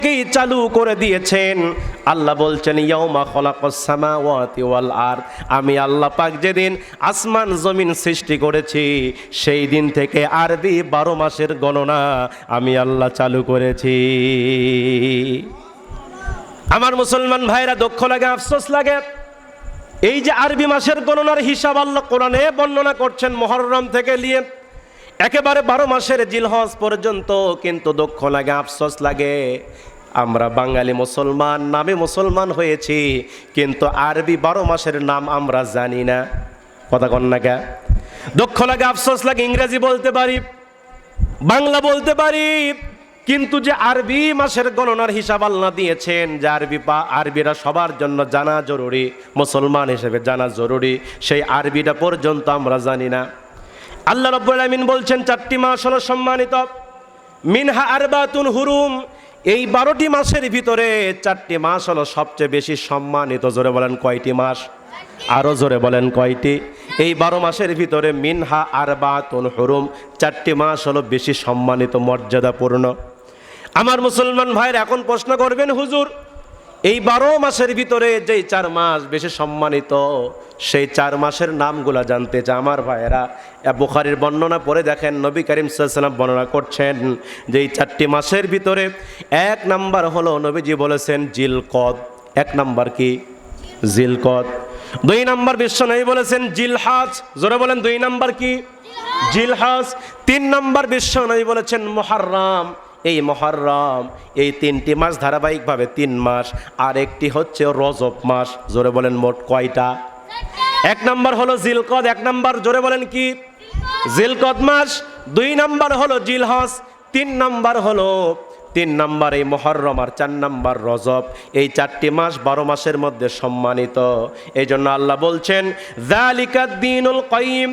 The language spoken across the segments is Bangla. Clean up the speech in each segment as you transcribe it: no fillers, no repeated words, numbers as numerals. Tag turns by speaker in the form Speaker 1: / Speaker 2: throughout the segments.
Speaker 1: কি চালু করে দিয়েছেন। আল্লাহ বলছেন ইয়াউমা খলাকাস সামাওয়াতি ওয়াল আরদ, আমি আল্লাহ পাক যেদিন আসমান জমিন সৃষ্টি করেছি সেই দিন থেকে আরবি 12 মাসের গণনা আমি আল্লাহ চালু করেছি। আমার মুসলমান ভাইরা দুঃখ লাগে, আফসোস লাগে, এই যে আরবি মাসের গণনার হিসাব আল্লাহ কোরআনে বর্ণনা করছেন মুহররম থেকে নিয়ে একেবারে 12 মাসের জিলহজ পর্যন্ত, কিন্তু দুঃখ লাগে, আফসোস লাগে, আমরা বাঙালি মুসলমান নামে মুসলমান হয়েছি কিন্তু আরবি 12 মাসের নাম আমরা জানি না। কথা কন না কে? দুঃখ লাগে, আফসোস লাগে, ইংরেজি বলতে পারি, বাংলা বলতে পারি, কিন্তু যে আরবি মাসের গণনার হিসাব আল্লাহ দিয়েছেন যে আরবিরা সবার জন্য জানা জরুরি, মুসলমান হিসেবে জানা জরুরি, সেই আরবিটা পর্যন্ত আমরা জানি না। আল্লাহ রাব্বুল আলামিন বলছেন 4টি মাস হলো সম্মানিত, মিনহা আরবাতুন হুরুম, এই 12টি মাসের ভিতরে 4টি মাস হলো সবচেয়ে বেশি সম্মানিত। জোরে বলেন কয়টি মাস? আরো জোরে বলেন কয়টি? এই 12 মাসের ভিতরে মিনহা আরবাতুন হুরুম, 4টি মাস হলো বেশি সম্মানিত, মর্যাদাপূর্ণ। আমার মুসলমান ভাইরা এখন প্রশ্ন করবেন, হুজুর এই 12 মাসের ভিতরে যেই 4 মাস বেশি সম্মানিত সেই 4 মাসের নামগুলা জানতে চাই। আমার ভাইয়েরা বুখারীর বর্ণনা পড়ে দেখেন, নবী করিম সাল্লাল্লাহু আলাইহি ওয়াসাল্লাম বর্ণনা করছেন যে এই 4টি মাসের ভিতরে 1 নাম্বার হলো নবীজি বলেছেন জিলকদ। 1 নাম্বার কি? জিলকদ। 2 নাম্বার বিশ্বনবী বলেছেন জিলহজ। জোরে বলেন 2 নাম্বার কি? জিলহজ। 3 নাম্বার বিশ্বনবী বলেছেন মুহররম। এই মুহররম, এই 3টি মাস ধারাবাহিকভাবে 3 মাস, আর একটি হচ্ছে রজব মাস। জোরে বলেন মোট কয়টা? 1 নাম্বার হলো জিলকদ, 1 নাম্বার জোরে বলেন কি? জিলকদ মাস। 2 নাম্বার হলো জিলহজ, 3 নাম্বার হলো 3 নাম্বার এই মুহররম, আর 4 নাম্বার রজব। এই 4টি মাস 12 মাসের মধ্যে সম্মানিত। এই জন্য আল্লাহ বলছেন যালিকাদ দীনুল কাইয়িম,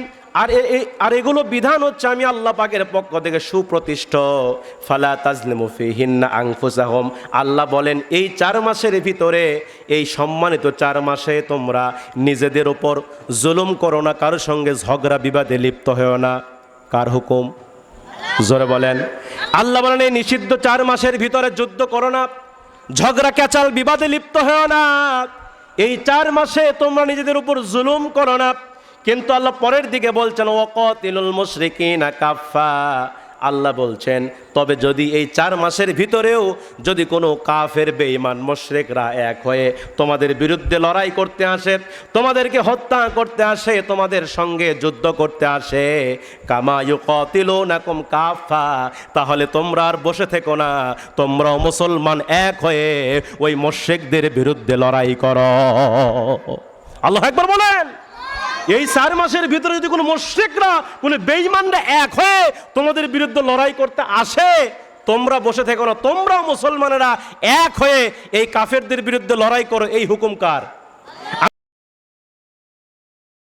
Speaker 1: আর এগুলো বিধান হচ্ছে আমি আল্লাহ পাকের পক্ষ থেকে সুপ্রতিষ্ঠ। ফালা তাজলিমু ফিহিন্না আনফুসাহুম, আল্লাহ বলেন এই 4 মাসের ভিতরে, এই সম্মানিত 4 মাসে তোমরা নিজেদের উপর জুলুম করো না, কারোর সঙ্গে ঝগড়া বিবাদে লিপ্ত হও না। কার হুকুম? জোরে বলেন। আল্লাহ বলেন এই নিষিদ্ধ 4 মাসের ভিতরে যুদ্ধ করো না, ঝগড়া ক্যাচাল বিবাদে লিপ্ত হও না, এই 4 মাসে তোমরা নিজেদের উপর জুলুম করো না। কিন্তু আল্লাহ পরের দিকে বলছেন ওয়াকাতিলুল মুশরিকিনা কাফা, আল্লাহ বলছেন তবে যদি এই 4 মাসের ভিতরেও যদি কোনো কাফের বেঈমান মুশরিকরা এক হয়ে তোমাদের বিরুদ্ধে লড়াই করতে আসে, তোমাদেরকে হত্যা করতে আসে, তোমাদের সঙ্গে যুদ্ধ করতে আসে, কামা ইউকাতিলুনাকুম কাফা, তাহলে তোমরা আর বসে থেকো না, তোমরাও মুসলমান এক হয়ে ওই মুশরিকদের বিরুদ্ধে লড়াই করো। আল্লাহু আকবার বলেন। এই 4 মাসের ভিতরে যদি কোনো মুশরিকরা, কোনো বেঈমানরা এক হয়ে তোমাদের বিরুদ্ধে লড়াই করতে আসে, তোমরা বসে থেকো না, তোমরাও মুসলমানেরা এক হয়ে এই কাফেরদের বিরুদ্ধে লড়াই করো। এই হুকুম কার?